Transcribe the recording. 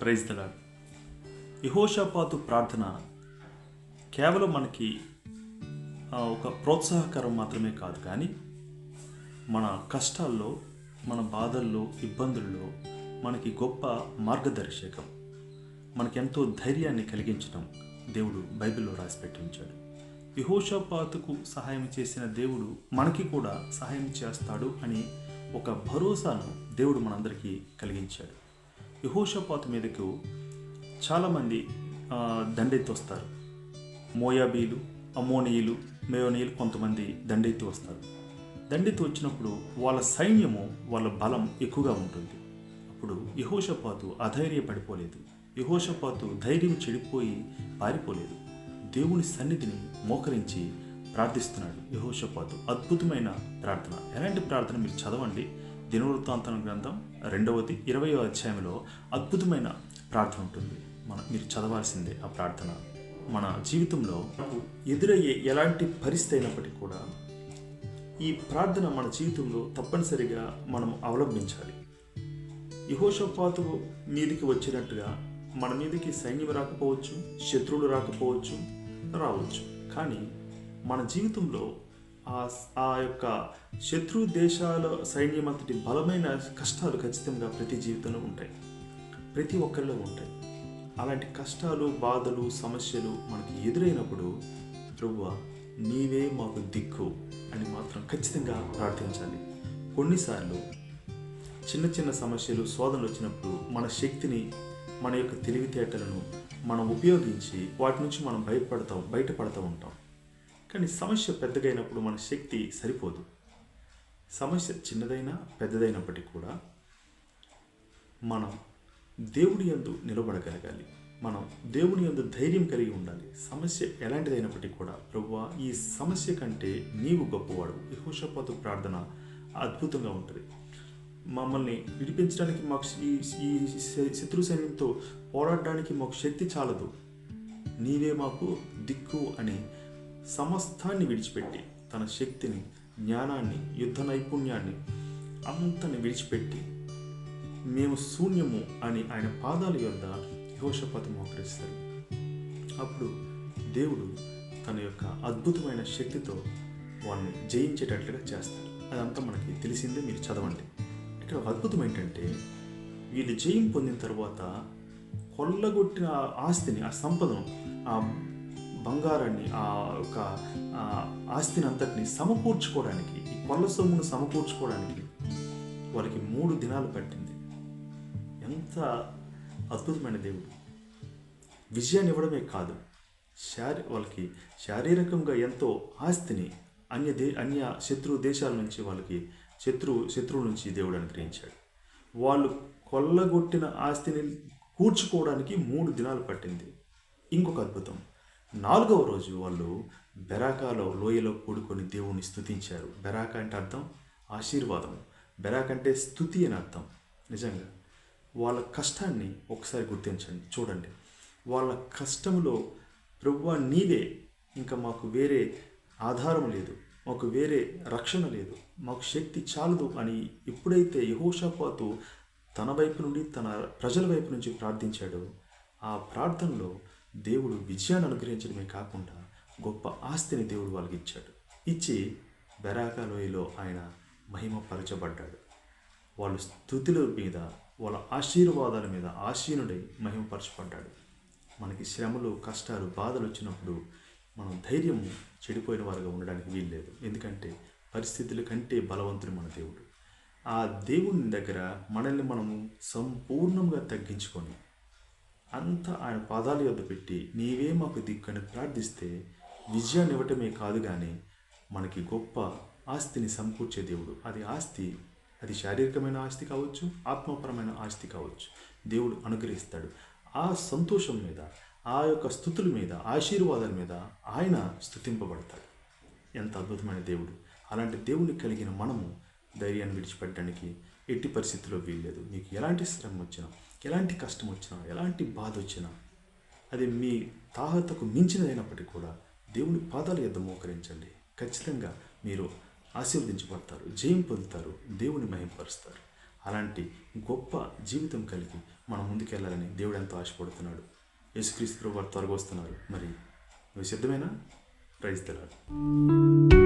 Praise the lord. యెహోషాపాతు ప్రార్థన కేవలం మనకి ఒక ప్రోత్సాహకరం మాత్రమే కాదు, కానీ మన కష్టాల్లో, మన బాధల్లో, ఇబ్బందుల్లో మనకి గొప్ప మార్గదర్శకం, మనకెంతో ధైర్యాన్ని కలిగించడం దేవుడు బైబిల్లో రాసిపెట్టి ఉంచాడు. యెహోషాపాతుకు సహాయం చేసిన దేవుడు మనకి కూడా సహాయం చేస్తాడు అని ఒక భరోసాను దేవుడు మనందరికీ కలిగించాడు. యెహోషాపాతు మీదకు చాలామంది దండెత్తి వస్తారు. మోయాబీలు, అమ్మోనీయులు, మేయోనీయులు కొంతమంది దండెత్తి వస్తారు. దండెత్తి వచ్చినప్పుడు వాళ్ళ సైన్యము, వాళ్ళ బలం ఎక్కువగా ఉంటుంది. అప్పుడు యెహోషాపాతు అధైర్యపడిపోలేదు. యెహోషాపాతు ధైర్యం చెడిపోయి పారిపోలేదు. దేవుని సన్నిధిని మోకరించి ప్రార్థిస్తున్నాడు యెహోషాపాతు. అద్భుతమైన ప్రార్థన. ఎలాంటి ప్రార్థన మీరు చదవండి. దినవృత్తాంతం గ్రంథం 20వ అధ్యాయంలో అద్భుతమైన ప్రార్థన ఉంటుంది. మీరు చదవాల్సిందే ఆ ప్రార్థన. మన జీవితంలో ఎదురయ్యే ఎలాంటి పరిస్థితి అయినప్పటికీ కూడా ఈ ప్రార్థన మన జీవితంలో తప్పనిసరిగా మనం అవలంబించాలి. యెహోషాపాతు మీదికి వచ్చినట్టుగా మన మీదకి సైన్యం రాకపోవచ్చు, శత్రువులు రాకపోవచ్చు, రావచ్చు. కానీ మన జీవితంలో ఆ యొక్క శత్రు దేశాల సైన్యం అంతటి బలమైన కష్టాలు ఖచ్చితంగా ప్రతి జీవితంలో ఉంటాయి, ప్రతి ఒక్కరిలో ఉంటాయి. అలాంటి కష్టాలు, బాధలు, సమస్యలు మనకి ఎదురైనప్పుడు ప్రభువా నీవే మాకు దిక్కు అని మాత్రం ఖచ్చితంగా ప్రార్థించాలి. కొన్నిసార్లు చిన్న చిన్న సమస్యలు, శోధనలు వచ్చినప్పుడు మన శక్తిని, మన యొక్క తెలివితేటలను మనం ఉపయోగించి వాటి నుంచి మనం బయటపడుతూ ఉంటాం. కానీ సమస్య పెద్దగా అయినప్పుడు మన శక్తి సరిపోదు. సమస్య చిన్నదైనా పెద్దదైనప్పటికీ కూడా మనం దేవుని యందు నిలబడగలగాలి. మనం దేవుని యందు ధైర్యం కలిగి ఉండాలి. సమస్య ఎలాంటిదైనప్పటికీ కూడా ప్రభువా ఈ సమస్య కంటే నీవు గొప్పవాడు. యెహోషాపాతు ప్రార్థన అద్భుతంగా ఉంటుంది. మమ్మల్ని విడిపించడానికి మాకు ఈ శత్రు సైన్యంతో పోరాడడానికి మాకు శక్తి చాలదు, నీవే మాకు దిక్కు అని సమస్తాన్ని విడిచిపెట్టి, తన శక్తిని, జ్ఞానాన్ని, యుద్ధ నైపుణ్యాన్ని అంతని విడిచిపెట్టి మేము శూన్యము అని ఆయన పాదాల యొద్ద యెహోషాపాతు మోకరిస్తారు. అప్పుడు దేవుడు తన యొక్క అద్భుతమైన శక్తితో వాళ్ళని జయించేటట్లుగా చేస్తారు. అదంతా మనకి తెలిసిందే, మీరు చదవండి. ఇక్కడ అద్భుతం ఏంటంటే, వీళ్ళు జయం పొందిన తర్వాత కొల్లగొట్టిన ఆస్తిని, ఆ సంపదను, ఆ బంగారాన్ని, ఆ యొక్క ఆస్తిని అంతటిని సమకూర్చుకోవడానికి, ఈ కొల్ల సొమ్మును సమకూర్చుకోవడానికి వాళ్ళకి 3 దినాలు పట్టింది. ఎంత అద్భుతమైన దేవుడు! విజయాన్ని ఇవ్వడమే కాదు, వాళ్ళకి శారీరకంగా ఎంతో ఆస్తిని అన్య శత్రు దేశాల నుంచి వాళ్ళకి శత్రువుల నుంచి దేవుడు అనుగ్రహించాడు. వాళ్ళు కొల్లగొట్టిన ఆస్తిని కూర్చుకోవడానికి 3 దినాలు పట్టింది. ఇంకొక అద్భుతం, 4వ రోజు వాళ్ళు బెరాకాలో లోయలో కూడుకొని దేవుని స్తుతించారు. బెరాకా అంటే అర్థం ఆశీర్వాదం, బెరాక్ అంటే స్తుతి అని అర్థం. నిజంగా వాళ్ళ కష్టాన్ని ఒకసారి గుర్తించండి, చూడండి. వాళ్ళ కష్టంలో ప్రభువా నీవే, ఇంకా మాకు వేరే ఆధారం లేదు, మాకు వేరే రక్షణ లేదు, మాకు శక్తి చాలదు అని ఎప్పుడైతే యెహోషాపాతు తన వైపు నుండి, తన ప్రజల వైపు నుంచి ప్రార్థించాడో, ఆ ప్రార్థనలో దేవుడు విజయాన్ని అనుగ్రహించడమే కాకుండా గొప్ప ఆస్తిని దేవుడు వాళ్ళకి ఇచ్చాడు. ఇచ్చి బెరాకా లోయలో ఆయన మహిమపరచబడ్డాడు. వాళ్ళ స్తుతుల మీద, వాళ్ళ ఆశీర్వాదాల మీద ఆసీనుడై మహిమపరచబడ్డాడు. మనకి శ్రమలు, కష్టాలు, బాధలు వచ్చినప్పుడు మనం ధైర్యం చెడిపోయిన వారుగా ఉండడానికి వీల్లేదు. ఎందుకంటే పరిస్థితుల కంటే బలవంతుడు మన దేవుడు. ఆ దేవుని దగ్గర మనల్ని మనము సంపూర్ణంగా తగ్గించుకొని అంతా ఆయన పాదాల యొద్ద పెట్టి నీవే మాకు దిక్కని ప్రార్థిస్తే విజయాన్ని ఇవ్వటమే కాదు, కానీ మనకి గొప్ప ఆస్తిని సమకూర్చే దేవుడు. అది శారీరకమైన ఆస్తి కావచ్చు, ఆత్మపరమైన ఆస్తి కావచ్చు, దేవుడు అనుగ్రహిస్తాడు. ఆ సంతోషం మీద, ఆ యొక్క స్తుతుల మీద, ఆశీర్వాదాల మీద ఆయన స్తుతింపబడతాడు. ఎంత అద్భుతమైన దేవుడు! అలాంటి దేవుని కలిగిన మనము ధైర్యాన్ని విడిచిపెట్టడానికి ఎట్టి పరిస్థితుల్లో వీల్లేదు. మీకు ఎలాంటి శ్రమ వచ్చినా, ఎలాంటి కష్టం వచ్చినా, ఎలాంటి బాధ వచ్చినా, అది మీ తాహతకు మించినదైనప్పటికీ కూడా దేవుని పాదాల యొద్ద మోకరించండి. ఖచ్చితంగా మీరు ఆశీర్వదించబడతారు, జయం పొందుతారు, దేవుని మహిమపరుస్తారు. అలాంటి గొప్ప జీవితం కలిగి మనం ముందుకెళ్ళాలని దేవుడు ఎంతో ఆశపడుతున్నాడు. యేసుక్రీస్తు వారు త్వరగా వస్తున్నారు. మరి నువ్వు సిద్ధమేనా? Praise the lord.